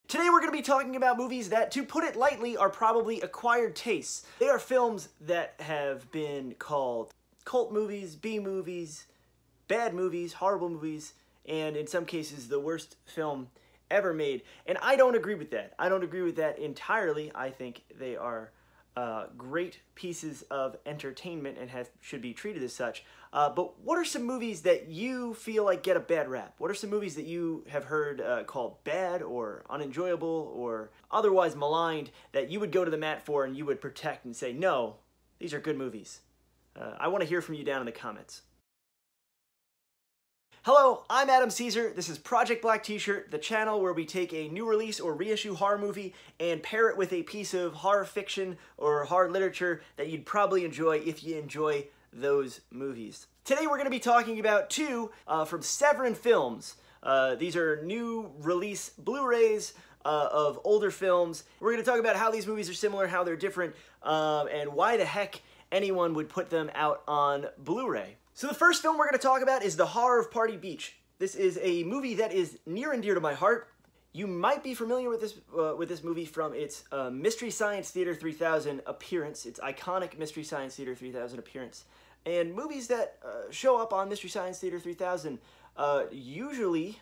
Today we're going to be talking about movies that, to put it lightly, are probably acquired tastes. They are films that have been called cult movies, B movies, bad movies, horrible movies, and in some cases the worst film ever made. And I don't agree with that. I don't agree with that entirely. I think they are great pieces of entertainment and should be treated as such. But what are some movies that you feel like get a bad rap? What are some movies that you have heard called bad or unenjoyable or otherwise maligned that you would go to the mat for and you would protect and say, no, these are good movies? I want to hear from you down in the comments. Hello, I'm Adam Caesar. This is Project Black T-Shirt, the channel where we take a new release or reissue horror movie and pair it with a piece of horror fiction or horror literature that you'd probably enjoy if you enjoy those movies. Today we're going to be talking about two from Severin Films. These are new release Blu-rays of older films. We're going to talk about how these movies are similar, how they're different, and why the heck anyone would put them out on Blu-ray. So the first film we're going to talk about is The Horror of Party Beach. This is a movie that is near and dear to my heart. You might be familiar with this movie from its Mystery Science Theater 3000 appearance, its iconic Mystery Science Theater 3000 appearance. And movies that show up on Mystery Science Theater 3000 usually,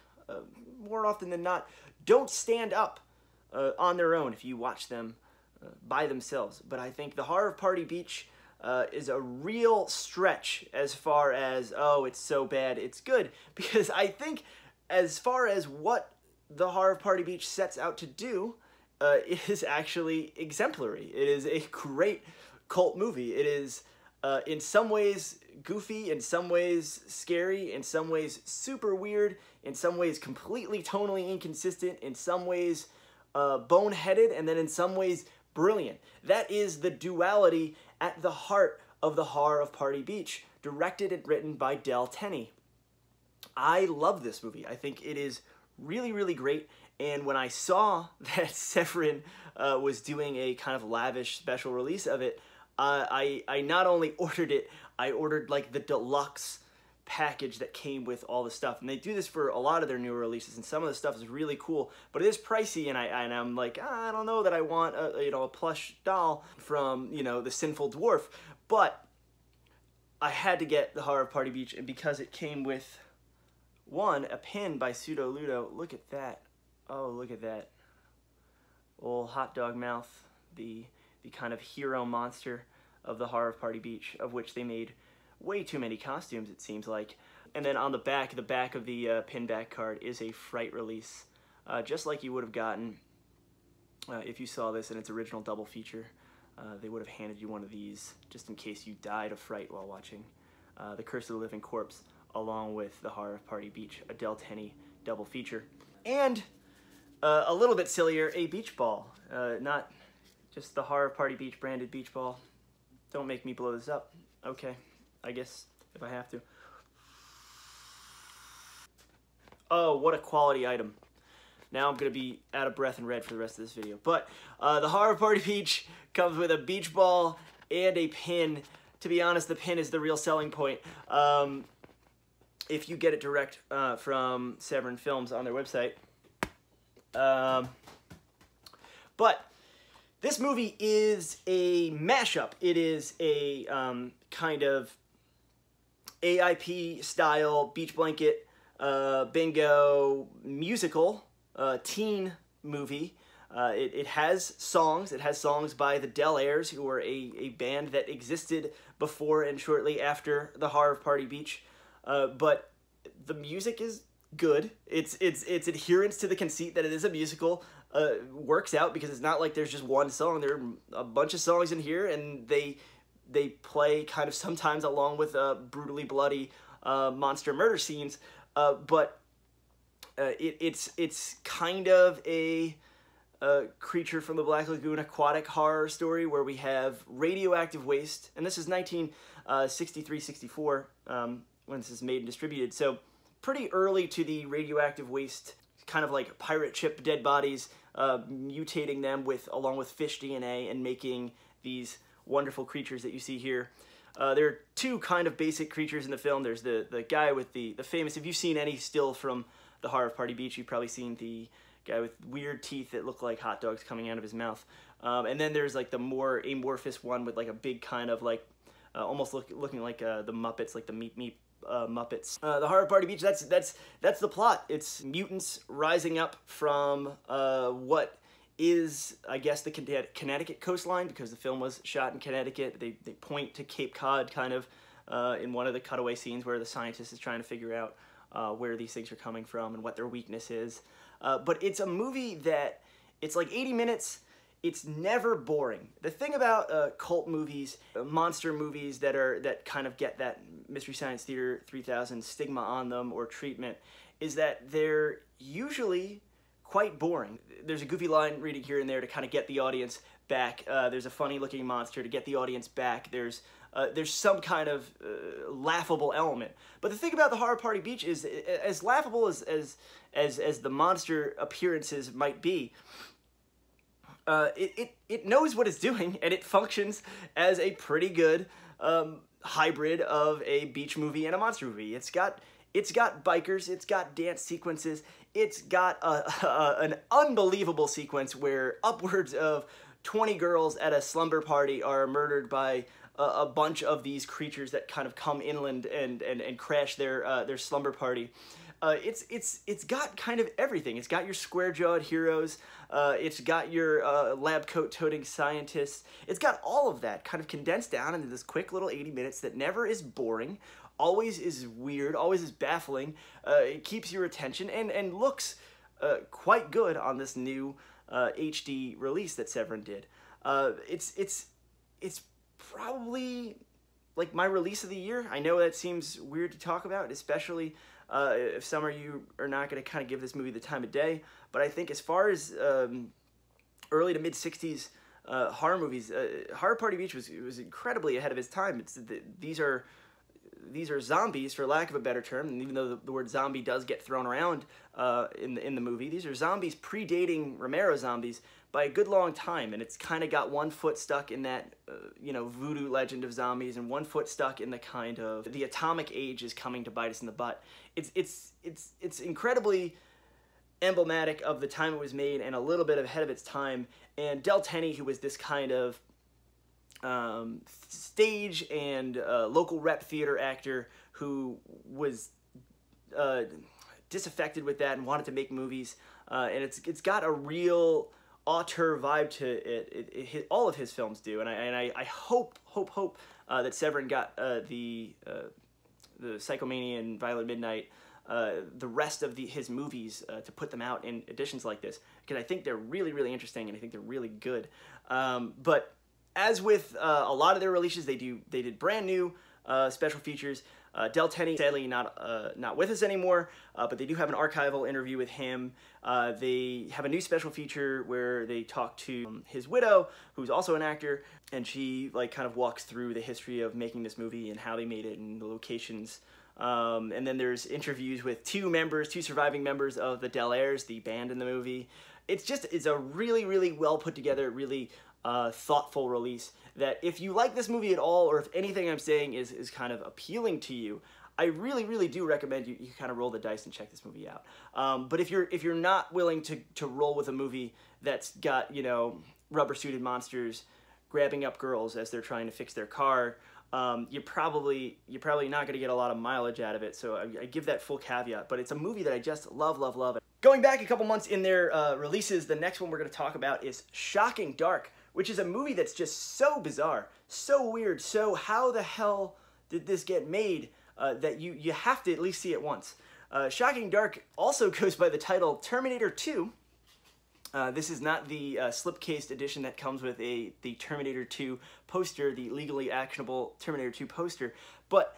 more often than not, don't stand up on their own if you watch them by themselves. But I think The Horror of Party Beach is a real stretch as far as, oh, it's so bad, it's good. Because I think as far as what The Horror of Party Beach sets out to do, it is actually exemplary. It is a great cult movie. It is, in some ways, goofy, in some ways scary, in some ways super weird, in some ways completely tonally inconsistent, in some ways boneheaded, and then in some ways brilliant. That is the duality at the heart of The Horror of Party Beach, directed and written by Tenney. I love this movie. I think it is really, really great. And when I saw that Severin was doing a kind of lavish special release of it, I not only ordered it, I ordered like the deluxe package that came with all the stuff. And they do this for a lot of their newer releases, and some of the stuff is really cool, but it is pricey, and I'm like, I don't know that I want a plush doll from, the Sinful Dwarf. But I had to get The Horror of Party Beach, and because it came with, one, a pin by Pseudo Ludo. Look at that. Oh, look at that. Old hot dog mouth, the kind of hero monster of The Horror of Party Beach, of which they made way too many costumes, it seems like. And then on the back of the pin back card is a Fright release, just like you would have gotten if you saw this in its original double feature. They would have handed you one of these just in case you died of fright while watching The Curse of the Living Corpse, along with The Horror of Party Beach, a Tenney double feature. And a little bit sillier, a beach ball. Not just the Horror of Party Beach branded beach ball. Don't make me blow this up. Okay, I guess if I have to. Oh, what a quality item. Now I'm going to be out of breath and red for the rest of this video. But The Horror of Party Beach comes with a beach ball and a pin. To be honest, the pin is the real selling point. If you get it direct from Severin Films on their website. But this movie is a mashup. It is a kind of AIP-style beach blanket bingo musical teen movie. It has songs. It has songs by the Del Airs, who were a band that existed before and shortly after The Horror of Party Beach. But the music is good. Its adherence to the conceit that it is a musical works out, because it's not like there's just one song. There are a bunch of songs in here, and they play kind of sometimes along with brutally bloody monster murder scenes. But it's kind of a Creature from the Black Lagoon aquatic horror story where we have radioactive waste, and this is 1963-64 when this is made and distributed, so pretty early to the radioactive waste, kind of like pirate ship dead bodies, mutating them along with fish DNA and making these wonderful creatures that you see here. There are two kind of basic creatures in the film. There's the guy with the famous, if you've seen any still from The Horror of Party Beach, you've probably seen the guy with weird teeth that look like hot dogs coming out of his mouth. And then there's like the more amorphous one with like a big kind of like almost looking like the Muppets, like the Meep Muppets. The Horror Party Beach, that's the plot. It's mutants rising up from what is, I guess, the Connecticut coastline, because the film was shot in Connecticut. They point to Cape Cod kind of in one of the cutaway scenes where the scientist is trying to figure out where these things are coming from and what their weakness is. But it's a movie that, it's like 80 minutes. It's never boring. The thing about cult movies, monster movies that kind of get that Mystery Science Theater 3000 stigma on them or treatment, is that they're usually quite boring. There's a goofy line reading here and there to kind of get the audience back. There's a funny looking monster to get the audience back. There's some kind of laughable element. But the thing about the Horror Party Beach is, as laughable as the monster appearances might be, it knows what it's doing, and it functions as a pretty good hybrid of a beach movie and a monster movie. It's got bikers, it's got dance sequences, it's got an unbelievable sequence where upwards of 20 girls at a slumber party are murdered by a bunch of these creatures that kind of come inland and crash their slumber party. It's got kind of everything. It's got your square-jawed heroes. It's got your lab coat-toting scientists. It's got all of that kind of condensed down into this quick little 80 minutes that never is boring, always is weird, always is baffling. It keeps your attention and looks quite good on this new HD release that Severin did. It's probably like my release of the year. I know that seems weird to talk about, especially if some of you are not going to kind of give this movie the time of day, but I think as far as early to mid-60s horror movies, Horror Party Beach was incredibly ahead of its time. These are zombies, for lack of a better term, and even though the word zombie does get thrown around in the movie, these are zombies predating Romero zombies by a good long time, and it's kind of got one foot stuck in that voodoo legend of zombies, and one foot stuck in the kind of the atomic age is coming to bite us in the butt. It's incredibly emblematic of the time it was made and a little bit ahead of its time. And Del Tenney, who was this kind of stage and local rep theater actor who was disaffected with that and wanted to make movies, and it's got a real auteur vibe to it. All of his films do, and I hope that Severin got the Psychomania and Violent Midnight, the rest of his movies, to put them out in editions like this, because I think they're really interesting and I think they're really good. But as with a lot of their releases, they did brand new special features. Del Tenney, sadly not with us anymore, but they do have an archival interview with him. They have a new special feature where they talk to his widow, who's also an actor, and she kind of walks through the history of making this movie and how they made it and the locations. And then there's interviews with two surviving members of the Del Airs, the band in the movie. It's a really well put together, really thoughtful release that if you like this movie at all, or if anything I'm saying is kind of appealing to you, I really do recommend you kind of roll the dice and check this movie out. But if you're not willing to roll with a movie that's got rubber-suited monsters grabbing up girls as they're trying to fix their car, you're probably not going to get a lot of mileage out of it. So I give that full caveat. But it's a movie that I just love. Going back a couple months in their releases, the next one we're going to talk about is Shocking Dark, which is a movie that's just so bizarre, so weird, so how the hell did this get made, that you have to at least see it once. Shocking Dark also goes by the title Terminator 2. This is not the slipcased edition that comes with the Terminator 2 poster, the legally actionable Terminator 2 poster, but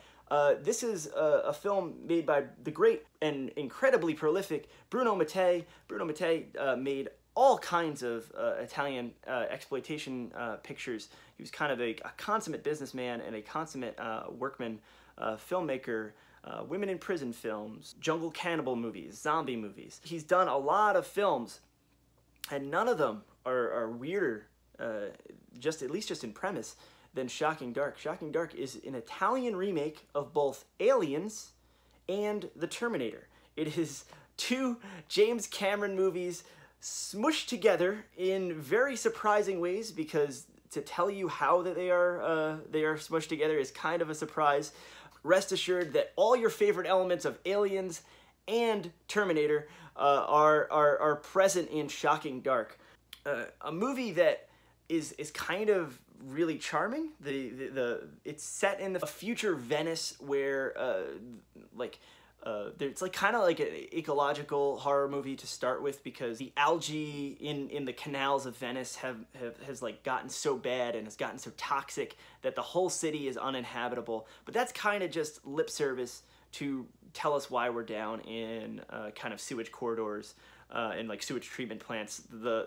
this is a film made by the great and incredibly prolific Bruno Mattei. Bruno Mattei made all kinds of Italian exploitation pictures. He was kind of a consummate businessman and a consummate workman, filmmaker, women in prison films, jungle cannibal movies, zombie movies. He's done a lot of films, and none of them are weirder, at least just in premise, than Shocking Dark. Shocking Dark is an Italian remake of both Aliens and The Terminator. It is two James Cameron movies smushed together in very surprising ways, because to tell you how that they are smushed together is kind of a surprise. Rest assured that all your favorite elements of Aliens and Terminator are present in Shocking Dark. A movie that is kind of really charming. It's set in the future Venice where it's like kind of like an ecological horror movie to start with, because the algae in the canals of Venice has like gotten so bad and has gotten so toxic that the whole city is uninhabitable. But that's kind of just lip service to tell us why we're down in kind of sewage corridors and like sewage treatment plants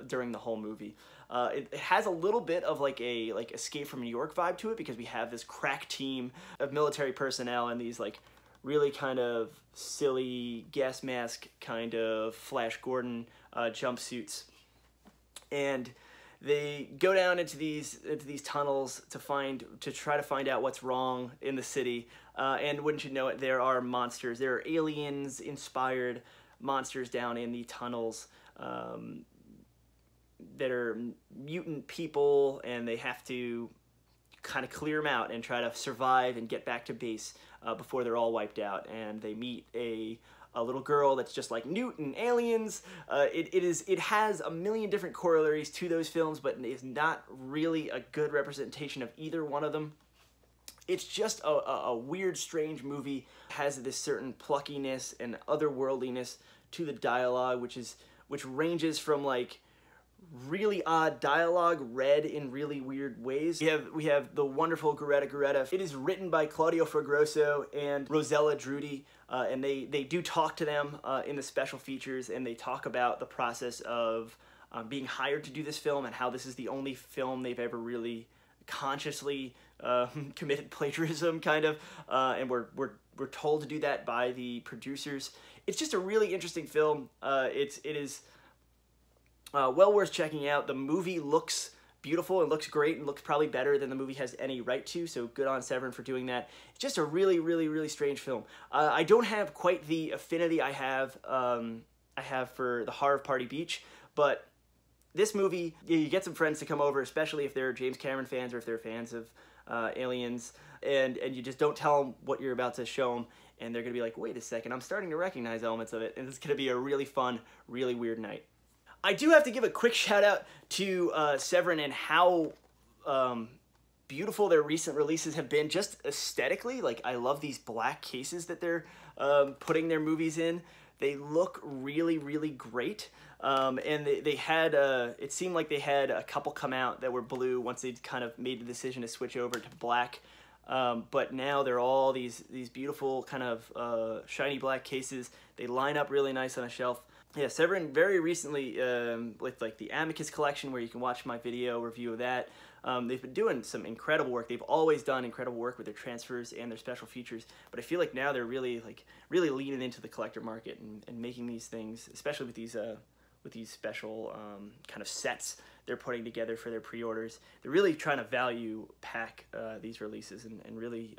during the whole movie. It has a little bit of like a Escape from New York vibe to it, because we have this crack team of military personnel and these like really kind of silly gas mask kind of Flash Gordon jumpsuits, and they go down into these tunnels to try to find out what's wrong in the city. And wouldn't you know it, there are monsters. There are aliens-inspired monsters down in the tunnels that are mutant people, and they have to kind of clear them out and try to survive and get back to base before they're all wiped out. And they meet a little girl that's just like Newt and Aliens. It has a million different corollaries to those films, but is not really a good representation of either one of them. It's just a weird, strange movie. It has this certain pluckiness and otherworldliness to the dialogue, which ranges from like really odd dialogue read in really weird ways. We have the wonderful Greta. It is written by Claudio Fragroso and Rosella Drudy, and they do talk to them in the special features, and they talk about the process of being hired to do this film and how this is the only film they've ever really consciously committed plagiarism, kind of, and we're told to do that by the producers. It's just a really interesting film. It is well worth checking out. The movie looks beautiful and looks great and looks probably better than the movie has any right to, so good on Severin for doing that. It's just a really, really, really strange film. I don't have quite the affinity I have for The Horror of Party Beach, but this movie, you get some friends to come over, especially if they're James Cameron fans or if they're fans of Aliens, and you just don't tell them what you're about to show them, and they're going to be like, wait a second, I'm starting to recognize elements of it, and it's going to be a really fun, really weird night. I do have to give a quick shout out to Severin and how beautiful their recent releases have been, just aesthetically. Like, I love these black cases that they're putting their movies in. They look really, really great. And they had, it seemed like they had a couple come out that were blue once they kind of made the decision to switch over to black. But now they're all these beautiful kind of shiny black cases. They line up really nice on a shelf. Yeah, Severin very recently, with like the Amicus collection, where you can watch my video review of that, they've been doing some incredible work. They've always done incredible work with their transfers and their special features, but I feel like now they're really leaning into the collector market and making these things, especially with these special kind of sets they're putting together for their pre-orders. They're really trying to value pack these releases, and really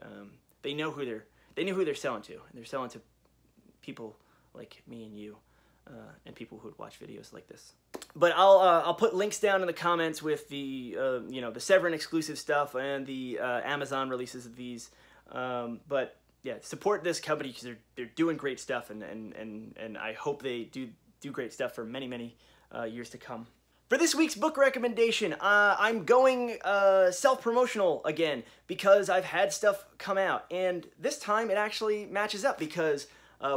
they know who they're selling to, and they're selling to people like me and you. And people who would watch videos like this. But I'll put links down in the comments with the the Severin exclusive stuff and the Amazon releases of these. But yeah, support this company because they're doing great stuff, and I hope they do great stuff for many years to come. For this week's book recommendation, I'm going self-promotional again because I've had stuff come out, and this time it actually matches up because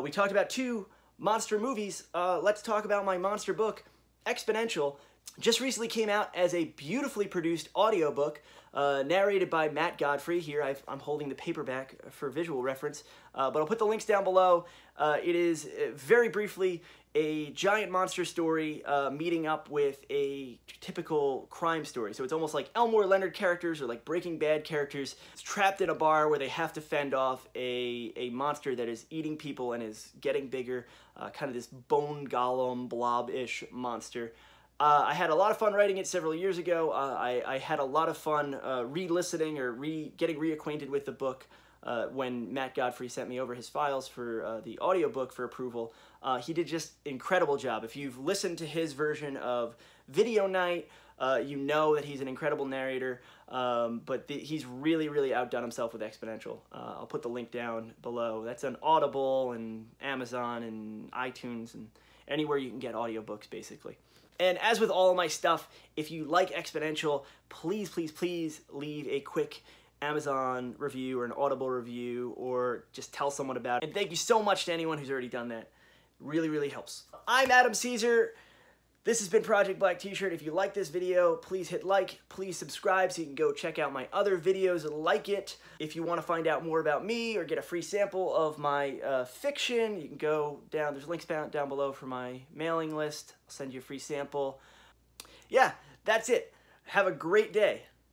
we talked about two monster movies. Let's talk about my monster book, Exponential. Just recently came out as a beautifully produced audiobook, narrated by Matt Godfrey. Here I'm holding the paperback for visual reference, but I'll put the links down below. It is, very briefly, a giant monster story meeting up with a typical crime story. So it's almost like Elmore Leonard characters or like Breaking Bad characters. It's trapped in a bar where they have to fend off a monster that is eating people and is getting bigger, kind of this bone golem blob-ish monster. I had a lot of fun writing it several years ago. I had a lot of fun re-listening or getting reacquainted with the book when Matt Godfrey sent me over his files for the audiobook for approval. He did just incredible job. If you've listened to his version of Video Night, you know that he's an incredible narrator, but he's really, really outdone himself with Exponential. I'll put the link down below. That's on Audible and Amazon and iTunes and anywhere you can get audiobooks, basically. And as with all of my stuff, if you like Exponential, please, please, please leave a quick Amazon review or an Audible review, or just tell someone about it. And thank you so much to anyone who's already done that. Really, really helps. I'm Adam Caesar. This has been Project Black T-Shirt. If you like this video, please hit like, please subscribe so you can go check out my other videos like it. If you want to find out more about me or get a free sample of my fiction, you can go down, there's links down below for my mailing list. I'll send you a free sample. Yeah, that's it. Have a great day.